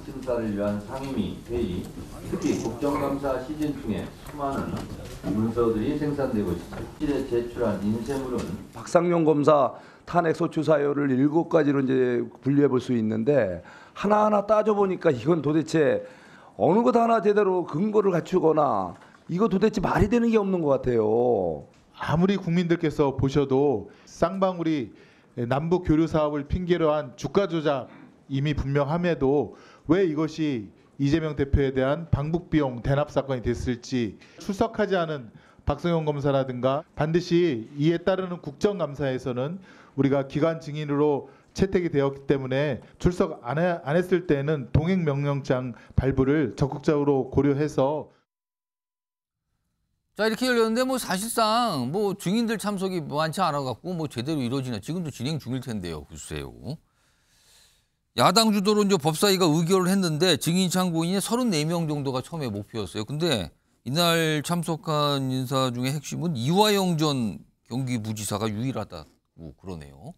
심사를 위한 상임위 회의, 특히 국정감사 시즌 중에 수많은 문서들이 생산되고 있습니다. 실에 제출한 인쇄물은 박상용 검사 탄핵 소추 사유를 7가지로 이제 분류해 볼 수 있는데 하나하나 따져 보니까 이건 도대체 어느 것 하나 제대로 근거를 갖추거나 이거 도대체 말이 되는 게 없는 것 같아요. 아무리 국민들께서 보셔도 쌍방울이 남북 교류 사업을 핑계로 한 주가 조작 이미 분명함에도 왜 이것이 이재명 대표에 대한 방북 비용 대납 사건이 됐을지 출석하지 않은 박성용 검사라든가 반드시 이에 따르는 국정감사에서는 우리가 기관 증인으로 채택이 되었기 때문에 출석 안 했을 때는 동행 명령장 발부를 적극적으로 고려해서. 자, 이렇게 열렸는데 뭐 사실상 뭐 증인들 참석이 많지 않아 갖고 뭐 제대로 이루어지나 지금도 진행 중일 텐데요. 글쎄요. 야당 주도로 이제 법사위가 의결을 했는데 증인 참고인이 34명 정도가 처음에 목표였어요. 근데 이날 참석한 인사 중에 핵심은 이화영 전 경기부지사가 유일하다고 그러네요.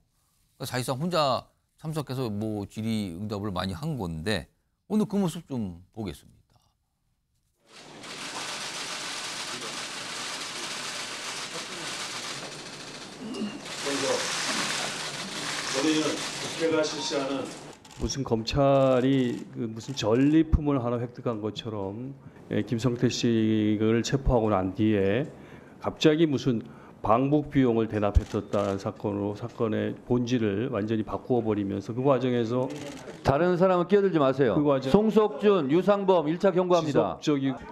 그러니까 사실상 혼자 참석해서 뭐 질의응답을 많이 한 건데 오늘 그 모습 좀 보겠습니다. 저희는 국회가 실시하는 무슨 검찰이 무슨 전리품을 하나 획득한 것처럼 김성태 씨를 체포하고 난 뒤에 갑자기 무슨 방북 비용을 대납했었다는 사건의 본질을 완전히 바꾸어 버리면서 그 과정에서 다른 사람은 끼어들지 마세요. 그 과정 송석준, 유상범 1차 경고합니다.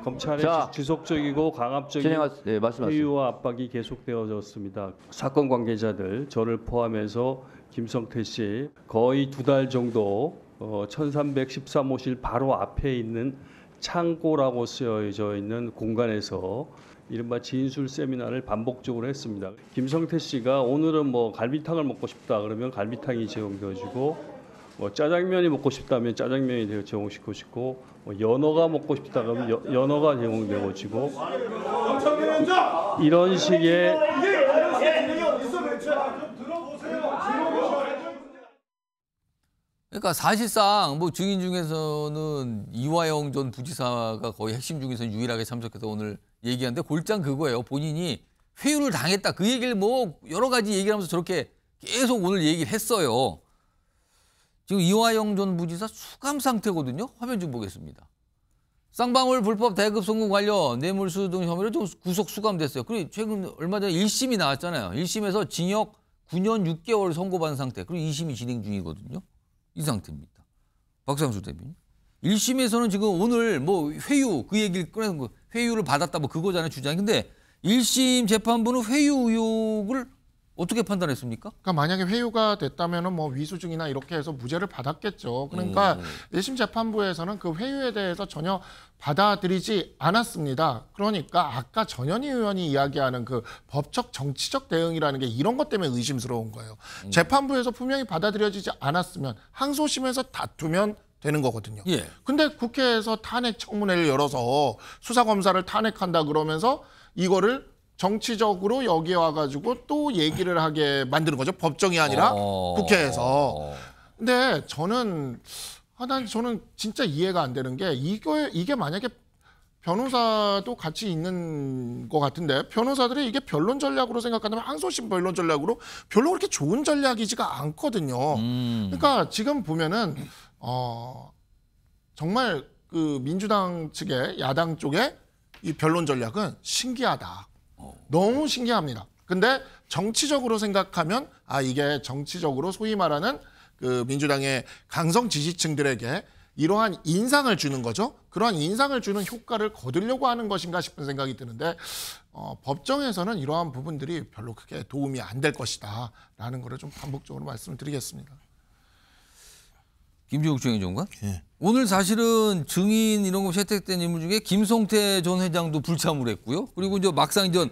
검찰의 자, 지속적이고 강압적인 네, 말씀하세요. 회유와 압박이 계속되어졌습니다. 사건 관계자들 저를 포함해서 김성태 씨 거의 2달 정도 1313호실 바로 앞에 있는 창고라고 쓰여져 있는 공간에서 이른바 진술 세미나를 반복적으로 했습니다. 김성태 씨가 오늘은 뭐 갈비탕을 먹고 싶다 그러면 갈비탕이 제공되어지고 뭐 짜장면이 먹고 싶다면 짜장면이 제공시켜지고 뭐 연어가 먹고 싶다 그러면 연어가 제공되어지고 이런 식의 그러니까 사실상 뭐 증인 중에서는 이화영 전 부지사가 거의 핵심 중에서 유일하게 참석해서 오늘 얘기하는데 골장 그거예요. 본인이 회유를 당했다. 그 얘기를 뭐 여러 가지 얘기를 하면서 저렇게 계속 오늘 얘기를 했어요. 지금 이화영 전 부지사 수감 상태거든요. 화면 좀 보겠습니다. 쌍방울 불법 대급 송금 관련 뇌물수수 등 혐의로 좀 구속 수감됐어요. 그리고 최근 얼마 전에 1심이 나왔잖아요. 1심에서 징역 9년 6개월 선고받은 상태. 그리고 2심이 진행 중이거든요. 이 상태입니다. 박상수 대변인. 1심에서는 지금 오늘 뭐 회유 그 얘기를 꺼내는 거 회유를 받았다 뭐 그거잖아요 주장이. 근데 1심 재판부는 회유 의혹을 어떻게 판단했습니까? 그러니까 만약에 회유가 됐다면은 뭐 위수증이나 이렇게 해서 무죄를 받았겠죠. 그러니까 1심 재판부에서는 그 회유에 대해서 전혀 받아들이지 않았습니다. 그러니까 아까 전현희 의원이 이야기하는 그 법적 정치적 대응이라는 게 이런 것 때문에 의심스러운 거예요. 재판부에서 분명히 받아들여지지 않았으면 항소심에서 다투면 되는 거거든요. 예. 근데 국회에서 탄핵 청문회를 열어서 수사검사를 탄핵한다 그러면서 이거를 정치적으로 여기에 와가지고 또 얘기를 하게 만드는 거죠. 법정이 아니라 국회에서. 근데 저는 저는 진짜 이해가 안 되는 게 이게 만약에 변호사도 같이 있는 것 같은데 변호사들이 이게 변론 전략으로 생각한다면 항소심 변론 전략으로 별로 그렇게 좋은 전략이지가 않거든요. 그러니까 지금 보면은 정말 그 민주당 측의 야당 쪽의 이 변론 전략은 신기하다. 너무 신기합니다. 근데 정치적으로 생각하면 이게 정치적으로 소위 말하는 그 민주당의 강성 지지층들에게 이러한 인상을 주는 거죠. 그러한 인상을 주는 효과를 거두려고 하는 것인가 싶은 생각이 드는데 법정에서는 이러한 부분들이 별로 크게 도움이 안 될 것이다 라는 거를 좀 반복적으로 말씀을 드리겠습니다. 김종욱 중행정관? 예. 오늘 사실은 증인 이런 거 채택된 인물 중에 김성태 전 회장도 불참을 했고요. 그리고 이제 막상 이제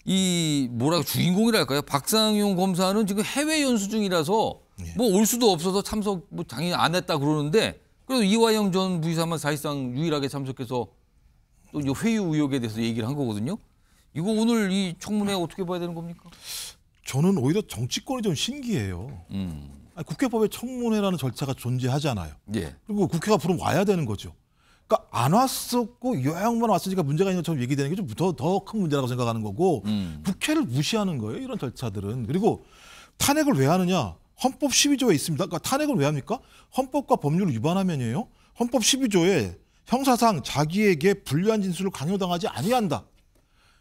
이 뭐라고 주인공이랄까요? 박상용 검사는 지금 해외 연수 중이라서 뭐 올 수도 없어서 참석 뭐 당연히 안 했다 그러는데 그래도 이화영 전 부지사만 사실상 유일하게 참석해서 또 이제 회유 의혹에 대해서 얘기를 한 거거든요. 이거 오늘 이 청문회 어떻게 봐야 되는 겁니까? 저는 오히려 정치권이 좀 신기해요. 아니, 국회법에 청문회라는 절차가 존재하잖아요. 예. 그리고 국회가 부르면 와야 되는 거죠. 그러니까 안 왔었고 요양만 왔으니까 문제가 있는 것처럼 얘기되는 게 좀 더 큰 문제라고 생각하는 거고 국회를 무시하는 거예요. 이런 절차들은. 그리고 탄핵을 왜 하느냐. 헌법 12조에 있습니다. 그러니까 탄핵을 왜 합니까? 헌법과 법률을 위반하면이에요. 헌법 12조에 형사상 자기에게 불리한 진술을 강요당하지 아니한다.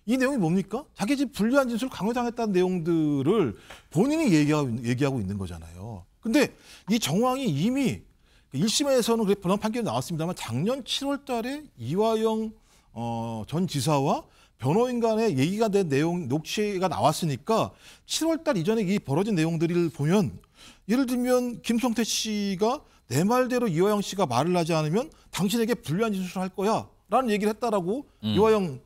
이 내용이 뭡니까? 자기 집 불리한 진술을 강요당했다는 내용들을 본인이 얘기하고 있는 거잖아요. 근데 이 정황이 이미 1심에서는 그래 변론 판결이 나왔습니다만 작년 7월 달에 이화영 전 지사와 변호인 간의 얘기가 된 내용 녹취가 나왔으니까 7월 달 이전에 이 벌어진 내용들을 보면 예를 들면 김성태 씨가 내 말대로 이화영 씨가 말을 하지 않으면 당신에게 불리한 진술을 할 거야 라는 얘기를 했다라고 이화영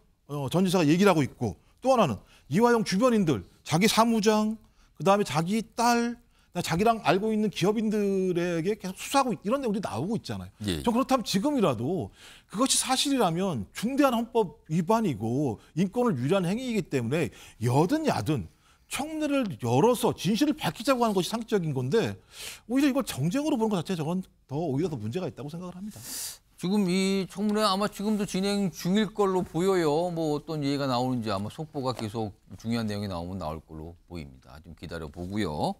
전 지사가 얘기를 하고 있고 또 하나는 이화영 주변인들 자기 사무장 그다음에 자기 딸 자기랑 알고 있는 기업인들에게 계속 수사하고 이런 내용들이 나오고 있잖아요. 예. 전 그렇다면 지금이라도 그것이 사실이라면 중대한 헌법 위반이고 인권을 위반한 행위이기 때문에 여든 야든 청문회를 열어서 진실을 밝히자고 하는 것이 상식적인 건데 오히려 이걸 정쟁으로 보는 것 자체가 저건 오히려 더 문제가 있다고 생각을 합니다. 지금 이 청문회 아마 지금도 진행 중일 걸로 보여요. 뭐 어떤 얘기가 나오는지 아마 속보가 계속 중요한 내용이 나오면 나올 걸로 보입니다. 좀 기다려 보고요.